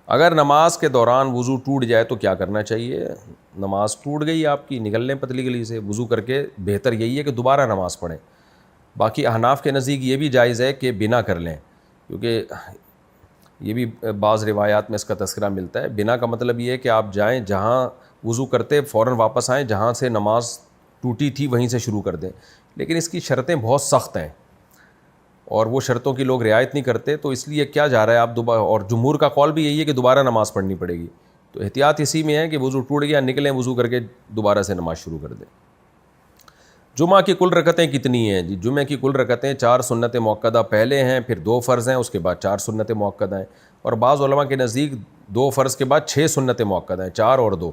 اگر نماز کے دوران وضو ٹوٹ جائے تو کیا کرنا چاہیے؟ نماز ٹوٹ گئی آپ کی، نکل لیں پتلی گلی سے، وضو کر کے بہتر یہی ہے کہ دوبارہ نماز پڑھیں۔ باقی احناف کے نزدیک یہ بھی جائز ہے کہ بنا کر لیں، کیونکہ یہ بھی بعض روایات میں اس کا تذکرہ ملتا ہے۔ بنا کا مطلب یہ ہے کہ آپ جائیں جہاں وضو کرتے فوراً واپس آئیں، جہاں سے نماز ٹوٹی تھی وہیں سے شروع کر دیں، لیکن اس کی شرطیں بہت سخت ہیں اور وہ شرطوں کی لوگ رعایت نہیں کرتے، تو اس لیے کیا جا رہا ہے آپ دوبارہ، اور جمہور کا قول بھی یہی ہے کہ دوبارہ نماز پڑھنی پڑے گی، تو احتیاط اسی میں ہے کہ وضو ٹوٹ گیا نکلیں وضو کر کے دوبارہ سے نماز شروع کر دیں۔ جمعہ کی کل رکعتیں کتنی ہیں؟ جی جمعہ کی کل رکعتیں 4 سنت مؤکدہ پہلے ہیں، پھر 2 فرض ہیں، اس کے بعد 4 سنت مؤکدہ ہیں، اور بعض علماء کے نزدیک 2 فرض کے بعد 6 سنت مؤکدہ ہیں، 4 اور 2۔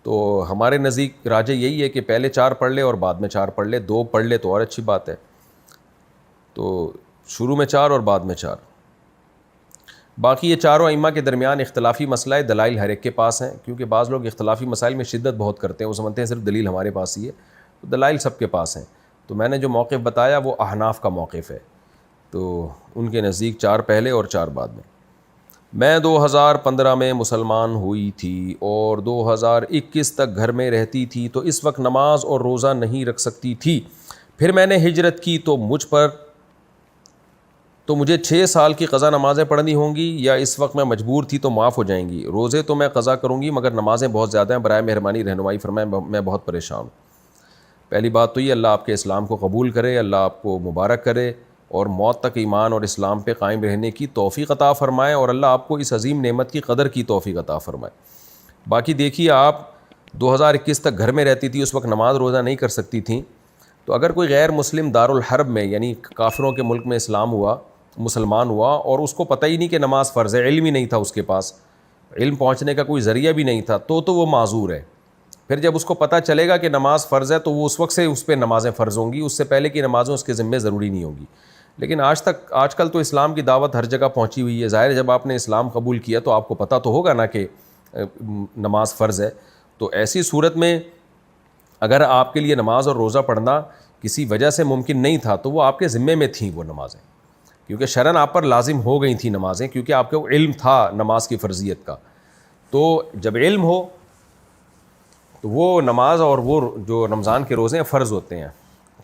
تو ہمارے نزدیک راجح یہی ہے کہ پہلے 4 پڑھ لے اور بعد میں 4 پڑھ لے، 2 پڑھ لے تو اور اچھی بات ہے، تو شروع میں 4 اور بعد میں 4۔ باقی یہ چاروں ائمہ کے درمیان اختلافی مسئلہ ہے، دلائل ہر ایک کے پاس ہیں، کیونکہ بعض لوگ اختلافی مسائل میں شدت بہت کرتے ہیں، وہ سمجھتے ہیں صرف دلیل ہمارے پاس ہی ہے، تو دلائل سب کے پاس ہیں۔ تو میں نے جو موقف بتایا وہ احناف کا موقف ہے، تو ان کے نزدیک 4 پہلے اور 4 بعد میں۔ میں 2015 میں مسلمان ہوئی تھی اور 2021 تک گھر میں رہتی تھی، تو اس وقت نماز اور روزہ نہیں رکھ سکتی تھی، پھر میں نے ہجرت کی تو مجھے 6 سال کی قضا نمازیں پڑھنی ہوں گی، یا اس وقت میں مجبور تھی تو معاف ہو جائیں گی؟ روزے تو میں قضا کروں گی مگر نمازیں بہت زیادہ ہیں، برائے مہربانی رہنمائی فرمائیں، میں بہت پریشان ہوں۔ پہلی بات تو یہ، اللہ آپ کے اسلام کو قبول کرے، اللہ آپ کو مبارک کرے اور موت تک ایمان اور اسلام پہ قائم رہنے کی توفیق عطا فرمائے، اور اللہ آپ کو اس عظیم نعمت کی قدر کی توفیق عطا فرمائے۔ باقی دیکھیے، آپ 2021 تک گھر میں رہتی تھی، اس وقت نماز روزہ نہیں کر سکتی تھیں، تو اگر کوئی غیر مسلم دارالحرب میں یعنی کافروں کے ملک میں مسلمان ہوا اور اس کو پتہ ہی نہیں کہ نماز فرض ہے، علم ہی نہیں تھا اس کے پاس، علم پہنچنے کا کوئی ذریعہ بھی نہیں تھا، تو وہ معذور ہے۔ پھر جب اس کو پتہ چلے گا کہ نماز فرض ہے تو وہ اس وقت سے اس پہ نمازیں فرض ہوں گی، اس سے پہلے کی نمازیں اس کے ذمہ ضروری نہیں ہوں گی۔ لیکن آج کل تو اسلام کی دعوت ہر جگہ پہنچی ہوئی ہے، ظاہر ہے جب آپ نے اسلام قبول کیا تو آپ کو پتہ تو ہوگا نا کہ نماز فرض ہے، تو ایسی صورت میں اگر آپ کے لیے نماز اور روزہ پڑھنا کسی وجہ سے ممکن نہیں تھا تو وہ آپ کے ذمے میں تھیں وہ نمازیں، کیونکہ شرعاً آپ پر لازم ہو گئی تھیں نمازیں، کیونکہ آپ کو علم تھا نماز کی فرضیت کا۔ تو جب علم ہو تو وہ نماز اور وہ جو رمضان کے روزے ہیں فرض ہوتے ہیں،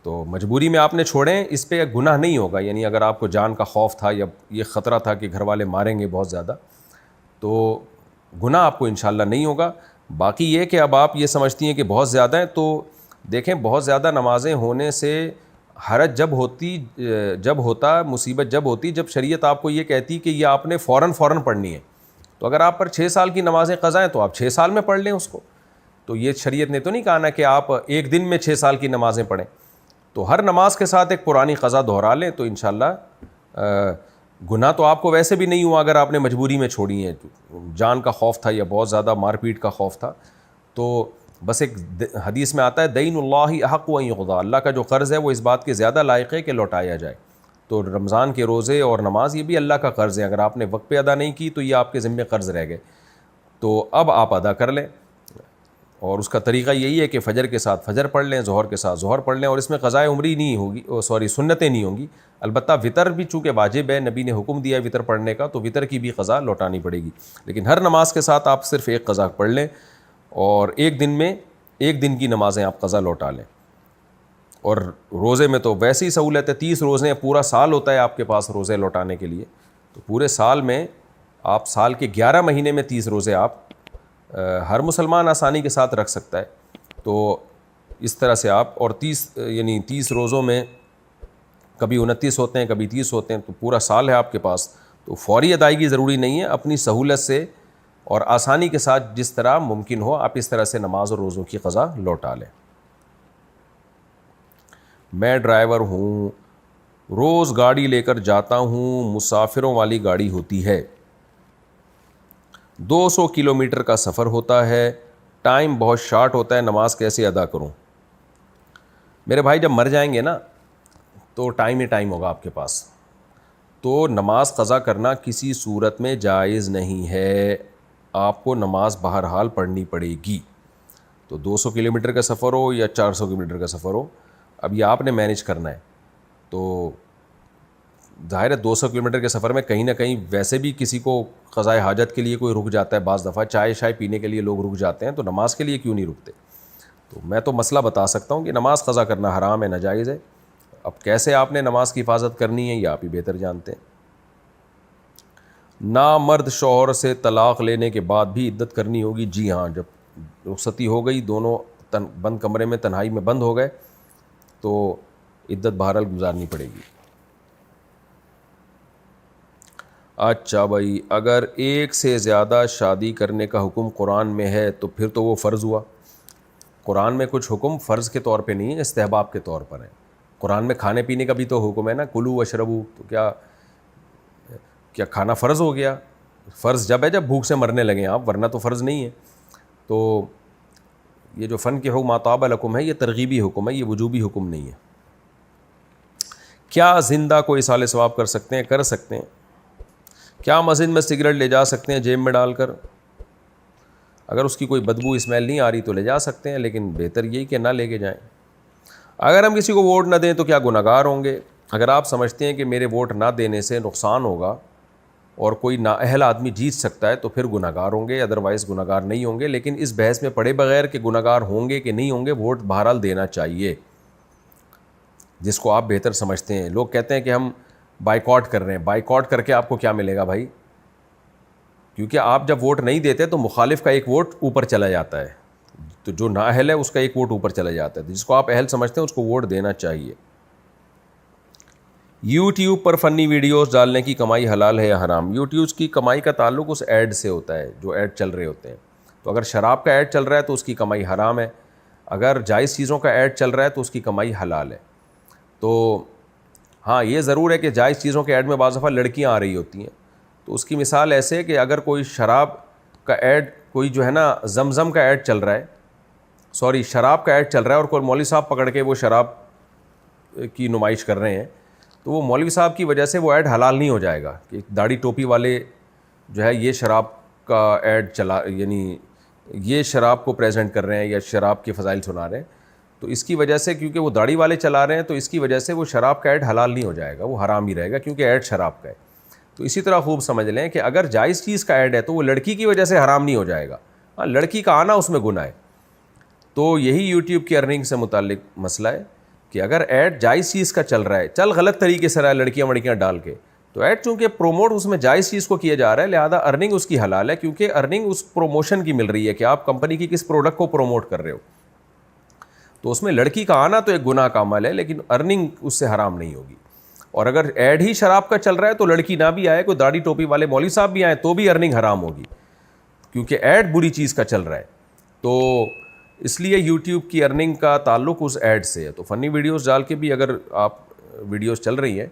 تو مجبوری میں آپ نے چھوڑیں، اس پہ گناہ نہیں ہوگا، یعنی اگر آپ کو جان کا خوف تھا یا یہ خطرہ تھا کہ گھر والے ماریں گے بہت زیادہ، تو گناہ آپ کو انشاءاللہ نہیں ہوگا۔ باقی یہ کہ اب آپ یہ سمجھتی ہیں کہ بہت زیادہ ہیں، تو دیکھیں بہت زیادہ نمازیں ہونے سے حرج جب ہوتا، مصیبت جب ہوتی جب شریعت آپ کو یہ کہتی کہ یہ آپ نے فوراً پڑھنی ہے، تو اگر آپ پر 6 سال کی نمازیں قضا ہیں تو آپ 6 سال میں پڑھ لیں اس کو، تو یہ شریعت نے تو نہیں کہا نا کہ آپ ایک دن میں 6 سال کی نمازیں پڑھیں، تو ہر نماز کے ساتھ ایک پرانی قضا دہرا لیں، تو انشاءاللہ گناہ تو آپ کو ویسے بھی نہیں ہوا اگر آپ نے مجبوری میں چھوڑی ہیں، جان کا خوف تھا یا بہت زیادہ مار پیٹ کا خوف تھا، تو بس ایک حدیث میں آتا ہے دین اللہ احق ان یقضی، اللہ کا جو قرض ہے وہ اس بات کے زیادہ لائق ہے کہ لوٹایا جائے، تو رمضان کے روزے اور نماز یہ بھی اللہ کا قرض ہے، اگر آپ نے وقت پہ ادا نہیں کی تو یہ آپ کے ذمے قرض رہ گئے، تو اب آپ ادا کر لیں، اور اس کا طریقہ یہی ہے کہ فجر کے ساتھ فجر پڑھ لیں، ظہر کے ساتھ ظہر پڑھ لیں، اور اس میں قضائے عمری نہیں ہوگی، سنتیں نہیں ہوں گی، البتہ وطر بھی چونکہ واجب ہے، نبی نے حکم دیا ہے وطر پڑھنے کا، تو وطر کی بھی قضا لوٹانی پڑے گی، لیکن ہر نماز کے ساتھ آپ صرف ایک قضا پڑھ لیں، اور ایک دن کی نمازیں آپ قضا لوٹا لیں۔ اور روزے میں تو ویسے ہی سہولت ہے، 30 روزے ہیں، پورا سال ہوتا ہے آپ کے پاس روزے لوٹانے کے لیے، تو پورے سال میں آپ سال کے 11 مہینے میں 30 روزے آپ ہر مسلمان آسانی کے ساتھ رکھ سکتا ہے، تو اس طرح سے آپ، اور 30 روزوں میں کبھی 29 ہوتے ہیں کبھی 30 ہوتے ہیں، تو پورا سال ہے آپ کے پاس، تو فوری ادائیگی ضروری نہیں ہے، اپنی سہولت سے اور آسانی کے ساتھ جس طرح ممکن ہو آپ اس طرح سے نماز اور روزوں کی قضا لوٹا لیں۔ میں ڈرائیور ہوں، روز گاڑی لے کر جاتا ہوں، مسافروں والی گاڑی ہوتی ہے، 200 کلومیٹر کا سفر ہوتا ہے، ٹائم بہت شارٹ ہوتا ہے، نماز کیسے ادا کروں؟ میرے بھائی جب مر جائیں گے نا تو ٹائم ہی ٹائم ہوگا آپ کے پاس، تو نماز قضا کرنا کسی صورت میں جائز نہیں ہے، آپ کو نماز بہرحال پڑھنی پڑے گی، تو 200 کلومیٹر کا سفر ہو یا 400 کلومیٹر کا سفر ہو، اب یہ آپ نے مینیج کرنا ہے، تو ظاہر ہے 200 کلومیٹر کے سفر میں کہیں نہ کہیں ویسے بھی کسی کو قضائے حاجت کے لیے کوئی رک جاتا ہے، بعض دفعہ چائے شائے پینے کے لیے لوگ رک جاتے ہیں، تو نماز کے لیے کیوں نہیں رکتے؟ تو میں تو مسئلہ بتا سکتا ہوں کہ نماز قضا کرنا حرام ہے، ناجائز ہے. اب کیسے آپ نے نماز کی حفاظت کرنی ہے یہ آپ ہی بہتر جانتے ہیں. نامرد شوہر سے طلاق لینے کے بعد بھی عدت کرنی ہوگی؟ جی ہاں، جب رخصتی ہو گئی، دونوں بند کمرے میں تنہائی میں بند ہو گئے تو عدت بہرحال گزارنی پڑے گی. اچھا بھائی، اگر ایک سے زیادہ شادی کرنے کا حکم قرآن میں ہے تو پھر تو وہ فرض ہوا. قرآن میں کچھ حکم فرض کے طور پہ نہیں ہے، استحباب کے طور پر ہے. قرآن میں کھانے پینے کا بھی تو حکم ہے نا، کلو وشربو، تو کیا کھانا فرض ہو گیا؟ فرض جب ہے جب بھوک سے مرنے لگیں آپ، ورنہ تو فرض نہیں ہے. تو یہ جو فن کے حکم ما طاب لکم ہے، یہ ترغیبی حکم ہے، یہ وجوبی حکم نہیں ہے. کیا زندہ کو اصال ثواب کر سکتے ہیں؟ کر سکتے ہیں. کیا مسجد میں سگریٹ لے جا سکتے ہیں جیب میں ڈال کر؟ اگر اس کی کوئی بدبو اسمیل نہیں آ رہی تو لے جا سکتے ہیں، لیکن بہتر یہی کہ نہ لے کے جائیں. اگر ہم کسی کو ووٹ نہ دیں تو کیا گناہگار ہوں گے؟ اگر آپ سمجھتے ہیں کہ میرے ووٹ نہ دینے سے نقصان ہوگا اور کوئی نااہل آدمی جیت سکتا ہے تو پھر گناہگار ہوں گے، ادروائز گناہگار نہیں ہوں گے. لیکن اس بحث میں پڑے بغیر کہ گناہگار ہوں گے کہ نہیں ہوں گے، ووٹ بہرحال دینا چاہیے جس کو آپ بہتر سمجھتے ہیں. لوگ کہتے ہیں کہ ہم بائیکاٹ کر رہے ہیں. بائیکاٹ کر کے آپ کو کیا ملے گا بھائی؟ کیونکہ آپ جب ووٹ نہیں دیتے تو مخالف کا ایک ووٹ اوپر چلا جاتا ہے، تو جو نااہل ہے اس کا ایک ووٹ اوپر چلا جاتا ہے. جس کو آپ اہل سمجھتے ہیں اس کو ووٹ دینا چاہیے. یوٹیوب پر فنی ویڈیوز ڈالنے کی کمائی حلال ہے یا حرام؟ یوٹیوب کی کمائی کا تعلق اس ایڈ سے ہوتا ہے جو ایڈ چل رہے ہوتے ہیں. تو اگر شراب کا ایڈ چل رہا ہے تو اس کی کمائی حرام ہے، اگر جائز چیزوں کا ایڈ چل رہا ہے تو اس کی کمائی حلال ہے. تو ہاں یہ ضرور ہے کہ جائز چیزوں کے ایڈ میں بعض دفعہ لڑکیاں آ رہی ہوتی ہیں، تو اس کی مثال ایسے ہے کہ اگر کوئی شراب کا ایڈ، کوئی جو ہے نا زمزم کا ایڈ چل رہا ہے، شراب کا ایڈ چل رہا ہے، اور کوئی مولوی صاحب پکڑ کے وہ شراب کی نمائش کر رہے ہیں، تو وہ مولوی صاحب کی وجہ سے وہ ایڈ حلال نہیں ہو جائے گا کہ داڑھی ٹوپی والے جو ہے یہ شراب کا ایڈ چلا، یعنی یہ شراب کو پریزنٹ کر رہے ہیں یا شراب کے فضائل سنا رہے ہیں. تو اس کی وجہ سے کیونکہ وہ داڑھی والے چلا رہے ہیں تو اس کی وجہ سے وہ شراب کا ایڈ حلال نہیں ہو جائے گا، وہ حرام ہی رہے گا کیونکہ ایڈ شراب کا ہے. تو اسی طرح خوب سمجھ لیں کہ اگر جائز چیز کا ایڈ ہے تو وہ لڑکی کی وجہ سے حرام نہیں ہو جائے گا. ہاں لڑکی کا آنا اس میں گناہ ہے. تو یہی یوٹیوب کی ارننگ سے متعلق مسئلہ ہے کہ اگر ایڈ جائز چیز کا چل رہا ہے، چل غلط طریقے سے رہا ہے لڑکیاں وڑکیاں ڈال کے، تو ایڈ چونکہ پروموٹ اس میں جائز چیز کو کیا جا رہا ہے، لہذا ارننگ اس کی حلال ہے، کیونکہ ارننگ اس پروموشن کی مل رہی ہے کہ آپ کمپنی کی کس پروڈکٹ کو پروموٹ کر رہے ہو. تو اس میں لڑکی کا آنا تو ایک گناہ کا عمل ہے، لیکن ارننگ اس سے حرام نہیں ہوگی. اور اگر ایڈ ہی شراب کا چل رہا ہے تو لڑکی نہ بھی آئے، کوئی داڑھی ٹوپی والے مولوی صاحب بھی آئیں تو بھی ارننگ حرام ہوگی، کیونکہ ایڈ بری چیز کا چل رہا ہے. تو اس لیے یوٹیوب کی ارننگ کا تعلق اس ایڈ سے ہے. تو فنی ویڈیوز ڈال کے بھی اگر آپ ویڈیوز چل رہی ہیں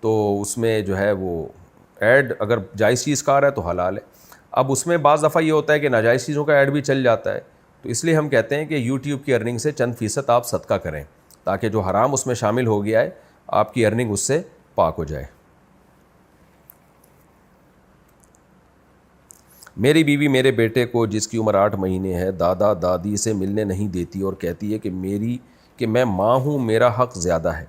تو اس میں جو ہے وہ ایڈ اگر جائز چیز کا آ رہا ہے تو حلال ہے. اب اس میں بعض دفعہ یہ ہوتا ہے کہ ناجائز چیزوں کا ایڈ بھی چل جاتا ہے، تو اس لیے ہم کہتے ہیں کہ یوٹیوب کی ارننگ سے چند فیصد آپ صدقہ کریں تاکہ جو حرام اس میں شامل ہو گیا ہے آپ کی ارننگ اس سے پاک ہو جائے. میری بیوی میرے بیٹے کو جس کی عمر 8 مہینے ہے دادا دادی سے ملنے نہیں دیتی اور کہتی ہے کہ میں ماں ہوں، میرا حق زیادہ ہے.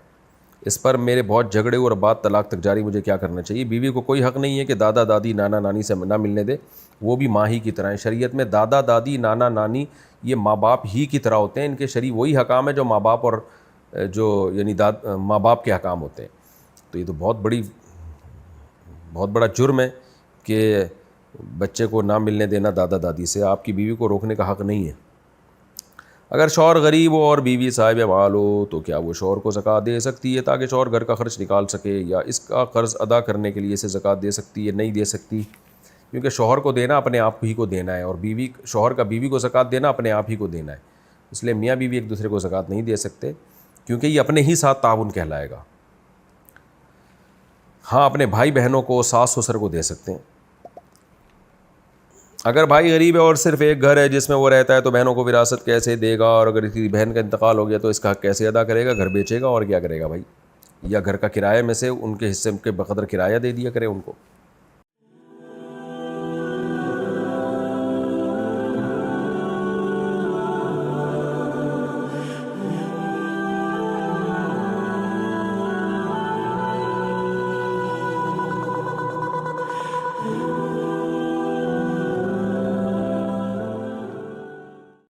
اس پر میرے بہت جھگڑے اور بات طلاق تک جاری. مجھے کیا کرنا چاہیے؟ بیوی کو کوئی حق نہیں ہے کہ دادا دادی نانا نانی سے نہ ملنے دے، وہ بھی ماں ہی کی طرح ہیں. شریعت میں دادا دادی نانا نانی یہ ماں باپ ہی کی طرح ہوتے ہیں، ان کے شرعی وہی حکام ہے جو ماں باپ اور جو یعنی ماں باپ کے حکام ہوتے ہیں. تو یہ تو بہت بڑا جرم ہے کہ بچے کو نہ ملنے دینا دادا دادی سے. آپ کی بیوی کو روکنے کا حق نہیں ہے. اگر شوہر غریب ہو اور بیوی صاحب مال ہو تو کیا وہ شوہر کو زکوٰۃ دے سکتی ہے تاکہ شوہر گھر کا خرچ نکال سکے، یا اس کا قرض ادا کرنے کے لیے اسے زکوٰۃ دے سکتی ہے؟ نہیں دے سکتی، کیونکہ شوہر کو دینا اپنے آپ ہی کو دینا ہے، اور شوہر کا بیوی کو زکوٰۃ دینا اپنے آپ ہی کو دینا ہے. اس لیے میاں بیوی ایک دوسرے کو زکوٰۃ نہیں دے سکتے کیونکہ یہ اپنے ہی ساتھ تعاون کہلائے گا. ہاں اپنے بھائی بہنوں کو، ساس سسر کو دے سکتے ہیں. اگر بھائی غریب ہے اور صرف ایک گھر ہے جس میں وہ رہتا ہے تو بہنوں کو وراثت کیسے دے گا؟ اور اگر کسی بہن کا انتقال ہو گیا تو اس کا حق کیسے ادا کرے گا؟ گھر بیچے گا اور کیا کرے گا بھائی، یا گھر کا کرایہ میں سے ان کے حصے کے بقدر کرایہ دے دیا کرے ان کو.